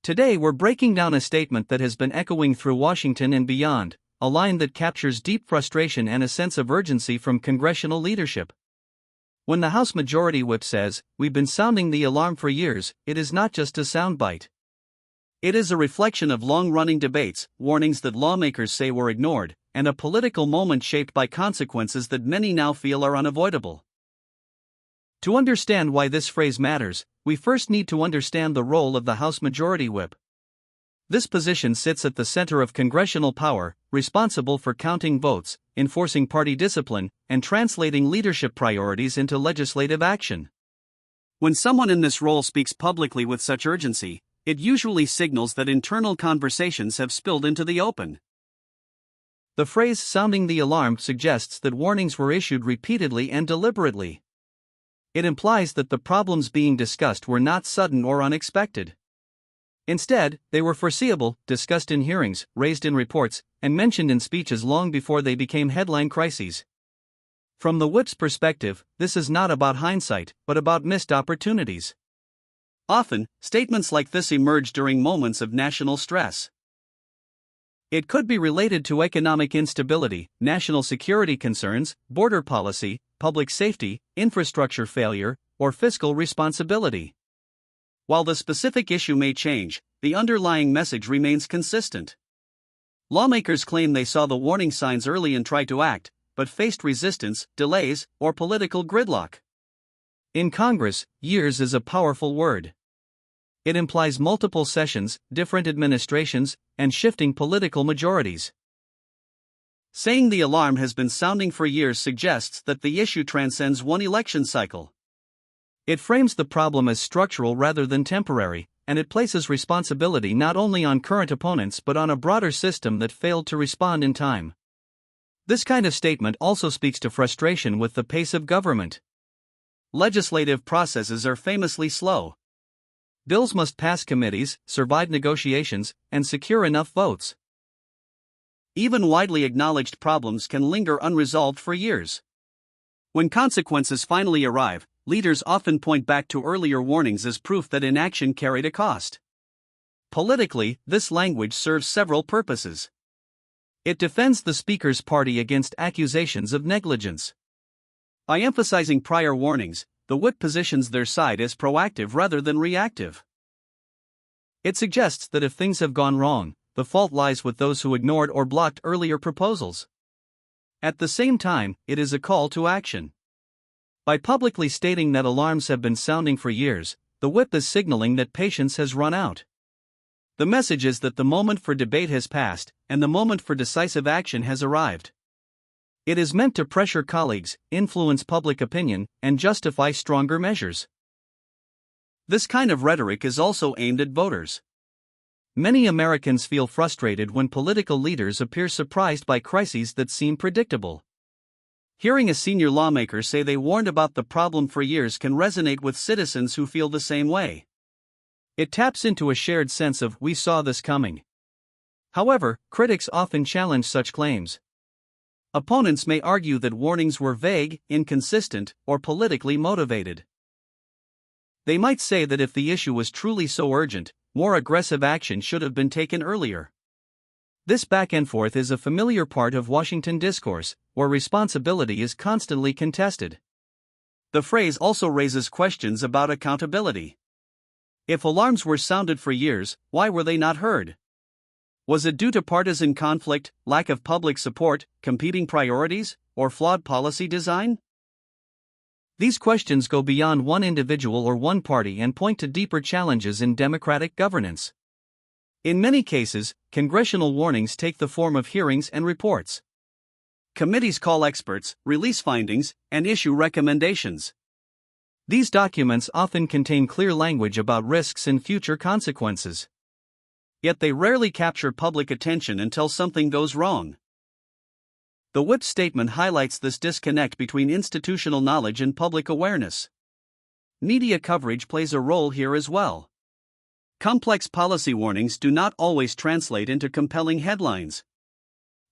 Today we're breaking down a statement that has been echoing through Washington and beyond, a line that captures deep frustration and a sense of urgency from congressional leadership. When the House Majority Whip says, "We've been sounding the alarm for years," it is not just a soundbite. It is a reflection of long-running debates, warnings that lawmakers say were ignored, and a political moment shaped by consequences that many now feel are unavoidable. To understand why this phrase matters, we first need to understand the role of the House Majority Whip. This position sits at the center of congressional power, responsible for counting votes, enforcing party discipline, and translating leadership priorities into legislative action. When someone in this role speaks publicly with such urgency, it usually signals that internal conversations have spilled into the open. The phrase "sounding the alarm" suggests that warnings were issued repeatedly and deliberately. It implies that the problems being discussed were not sudden or unexpected. Instead, they were foreseeable, discussed in hearings, raised in reports, and mentioned in speeches long before they became headline crises. From the whip's perspective, this is not about hindsight, but about missed opportunities. Often, statements like this emerge during moments of national stress. It could be related to economic instability, national security concerns, border policy, public safety, infrastructure failure, or fiscal responsibility. While the specific issue may change, the underlying message remains consistent. Lawmakers claim they saw the warning signs early and tried to act, but faced resistance, delays, or political gridlock. In Congress, years is a powerful word. It implies multiple sessions, different administrations, and shifting political majorities. Saying the alarm has been sounding for years suggests that the issue transcends one election cycle. It frames the problem as structural rather than temporary, and it places responsibility not only on current opponents but on a broader system that failed to respond in time. This kind of statement also speaks to frustration with the pace of government. Legislative processes are famously slow. Bills must pass committees, survive negotiations, and secure enough votes. Even widely acknowledged problems can linger unresolved for years. When consequences finally arrive, leaders often point back to earlier warnings as proof that inaction carried a cost. Politically, this language serves several purposes. It defends the speaker's party against accusations of negligence. By emphasizing prior warnings, the whip positions their side as proactive rather than reactive. It suggests that if things have gone wrong, the fault lies with those who ignored or blocked earlier proposals. At the same time, it is a call to action. By publicly stating that alarms have been sounding for years, the whip is signaling that patience has run out. The message is that the moment for debate has passed, and the moment for decisive action has arrived. It is meant to pressure colleagues, influence public opinion, and justify stronger measures. This kind of rhetoric is also aimed at voters. Many Americans feel frustrated when political leaders appear surprised by crises that seem predictable. Hearing a senior lawmaker say they warned about the problem for years can resonate with citizens who feel the same way. It taps into a shared sense of "we saw this coming." However, critics often challenge such claims. Opponents may argue that warnings were vague, inconsistent, or politically motivated. They might say that if the issue was truly so urgent, more aggressive action should have been taken earlier. This back and forth is a familiar part of Washington discourse, where responsibility is constantly contested. The phrase also raises questions about accountability. If alarms were sounded for years, why were they not heard? Was it due to partisan conflict, lack of public support, competing priorities, or flawed policy design? These questions go beyond one individual or one party and point to deeper challenges in democratic governance. In many cases, congressional warnings take the form of hearings and reports. Committees call experts, release findings, and issue recommendations. These documents often contain clear language about risks and future consequences. Yet they rarely capture public attention until something goes wrong. The whip statement highlights this disconnect between institutional knowledge and public awareness. Media coverage plays a role here as well. Complex policy warnings do not always translate into compelling headlines.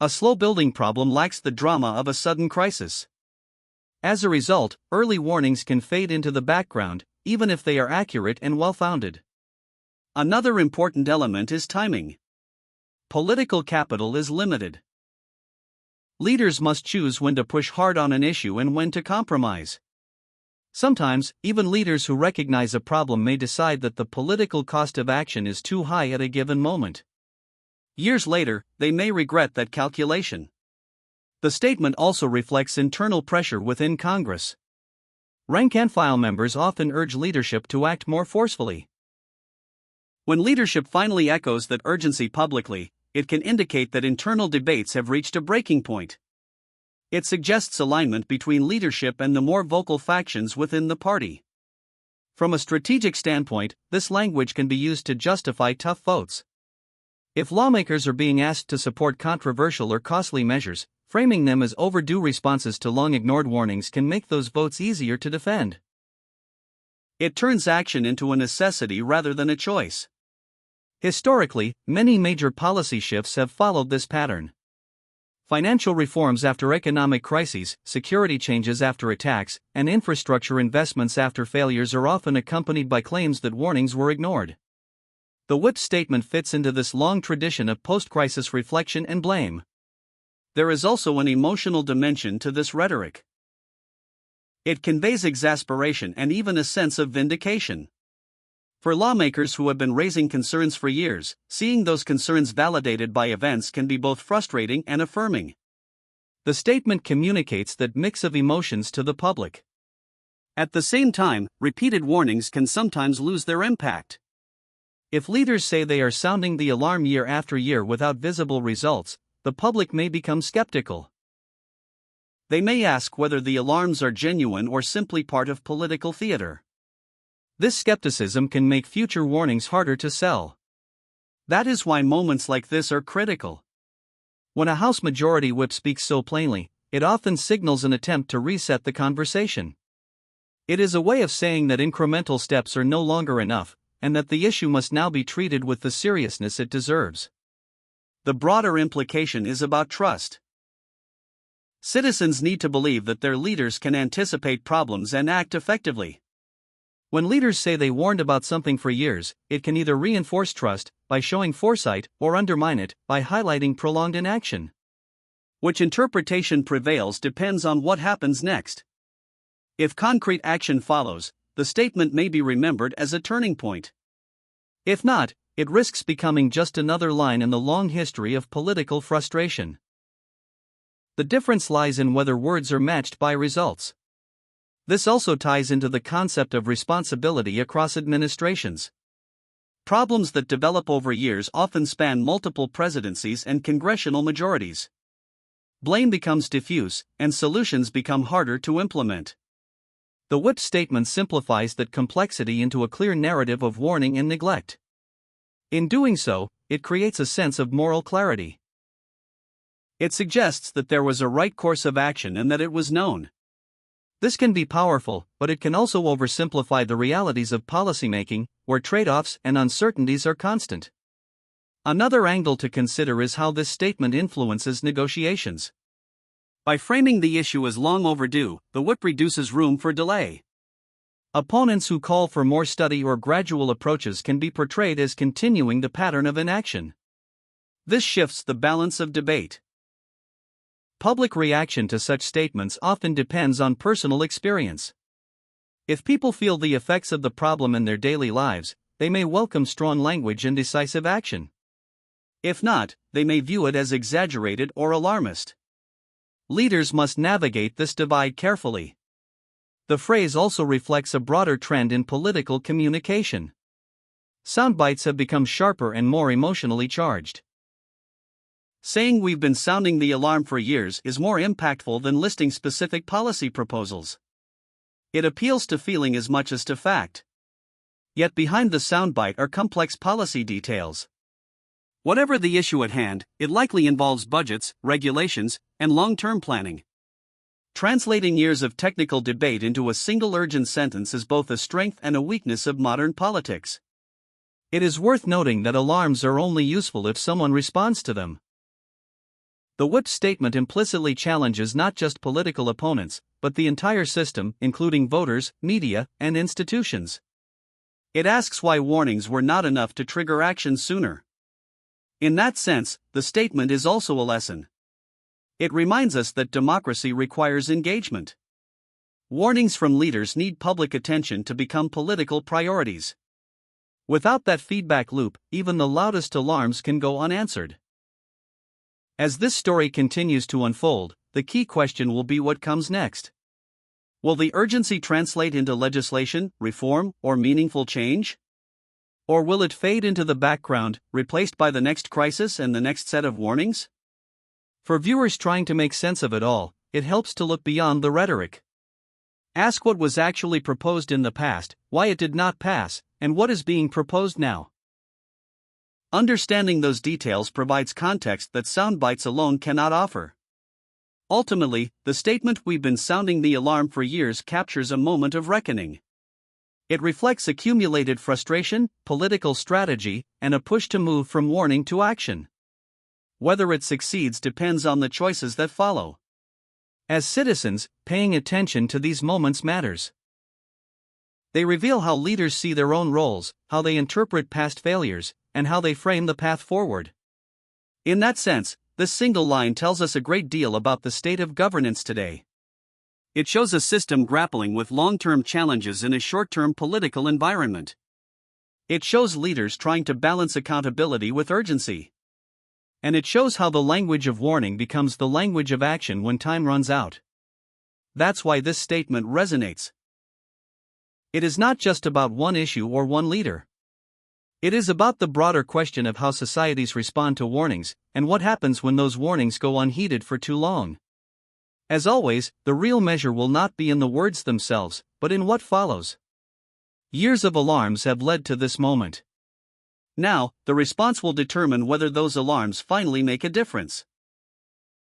A slow-building problem lacks the drama of a sudden crisis. As a result, early warnings can fade into the background, even if they are accurate and well-founded. Another important element is timing. Political capital is limited. Leaders must choose when to push hard on an issue and when to compromise. Sometimes, even leaders who recognize a problem may decide that the political cost of action is too high at a given moment. Years later, they may regret that calculation. The statement also reflects internal pressure within Congress. Rank-and-file members often urge leadership to act more forcefully. When leadership finally echoes that urgency publicly, it can indicate that internal debates have reached a breaking point. It suggests alignment between leadership and the more vocal factions within the party. From a strategic standpoint, this language can be used to justify tough votes. If lawmakers are being asked to support controversial or costly measures, framing them as overdue responses to long-ignored warnings can make those votes easier to defend. It turns action into a necessity rather than a choice. Historically, many major policy shifts have followed this pattern. Financial reforms after economic crises, security changes after attacks, and infrastructure investments after failures are often accompanied by claims that warnings were ignored. The whip's statement fits into this long tradition of post-crisis reflection and blame. There is also an emotional dimension to this rhetoric. It conveys exasperation and even a sense of vindication. For lawmakers who have been raising concerns for years, seeing those concerns validated by events can be both frustrating and affirming. The statement communicates that mix of emotions to the public. At the same time, repeated warnings can sometimes lose their impact. If leaders say they are sounding the alarm year after year without visible results, the public may become skeptical. They may ask whether the alarms are genuine or simply part of political theater. This skepticism can make future warnings harder to sell. That is why moments like this are critical. When a House Majority Whip speaks so plainly, it often signals an attempt to reset the conversation. It is a way of saying that incremental steps are no longer enough, and that the issue must now be treated with the seriousness it deserves. The broader implication is about trust. Citizens need to believe that their leaders can anticipate problems and act effectively. When leaders say they warned about something for years, it can either reinforce trust, by showing foresight, or undermine it, by highlighting prolonged inaction. Which interpretation prevails depends on what happens next. If concrete action follows, the statement may be remembered as a turning point. If not, it risks becoming just another line in the long history of political frustration. The difference lies in whether words are matched by results. This also ties into the concept of responsibility across administrations. Problems that develop over years often span multiple presidencies and congressional majorities. Blame becomes diffuse, and solutions become harder to implement. The whip statement simplifies that complexity into a clear narrative of warning and neglect. In doing so, it creates a sense of moral clarity. It suggests that there was a right course of action and that it was known. This can be powerful, but it can also oversimplify the realities of policymaking, where trade-offs and uncertainties are constant. Another angle to consider is how this statement influences negotiations. By framing the issue as long overdue, the whip reduces room for delay. Opponents who call for more study or gradual approaches can be portrayed as continuing the pattern of inaction. This shifts the balance of debate. Public reaction to such statements often depends on personal experience. If people feel the effects of the problem in their daily lives, they may welcome strong language and decisive action. If not, they may view it as exaggerated or alarmist. Leaders must navigate this divide carefully. The phrase also reflects a broader trend in political communication. Soundbites have become sharper and more emotionally charged. Saying we've been sounding the alarm for years is more impactful than listing specific policy proposals. It appeals to feeling as much as to fact. Yet behind the soundbite are complex policy details. Whatever the issue at hand, it likely involves budgets, regulations, and long-term planning. Translating years of technical debate into a single urgent sentence is both a strength and a weakness of modern politics. It is worth noting that alarms are only useful if someone responds to them. The whip statement implicitly challenges not just political opponents, but the entire system, including voters, media, and institutions. It asks why warnings were not enough to trigger action sooner. In that sense, the statement is also a lesson. It reminds us that democracy requires engagement. Warnings from leaders need public attention to become political priorities. Without that feedback loop, even the loudest alarms can go unanswered. As this story continues to unfold, the key question will be what comes next. Will the urgency translate into legislation, reform, or meaningful change? Or will it fade into the background, replaced by the next crisis and the next set of warnings? For viewers trying to make sense of it all, it helps to look beyond the rhetoric. Ask what was actually proposed in the past, why it did not pass, and what is being proposed now. Understanding those details provides context that soundbites alone cannot offer. Ultimately, the statement "we've been sounding the alarm for years" captures a moment of reckoning. It reflects accumulated frustration, political strategy, and a push to move from warning to action. Whether it succeeds depends on the choices that follow. As citizens, paying attention to these moments matters. They reveal how leaders see their own roles, how they interpret past failures, and how they frame the path forward. In that sense, this single line tells us a great deal about the state of governance today. It shows a system grappling with long-term challenges in a short-term political environment. It shows leaders trying to balance accountability with urgency. And it shows how the language of warning becomes the language of action when time runs out. That's why this statement resonates. It is not just about one issue or one leader. It is about the broader question of how societies respond to warnings, and what happens when those warnings go unheeded for too long. As always, the real measure will not be in the words themselves, but in what follows. Years of alarms have led to this moment. Now, the response will determine whether those alarms finally make a difference.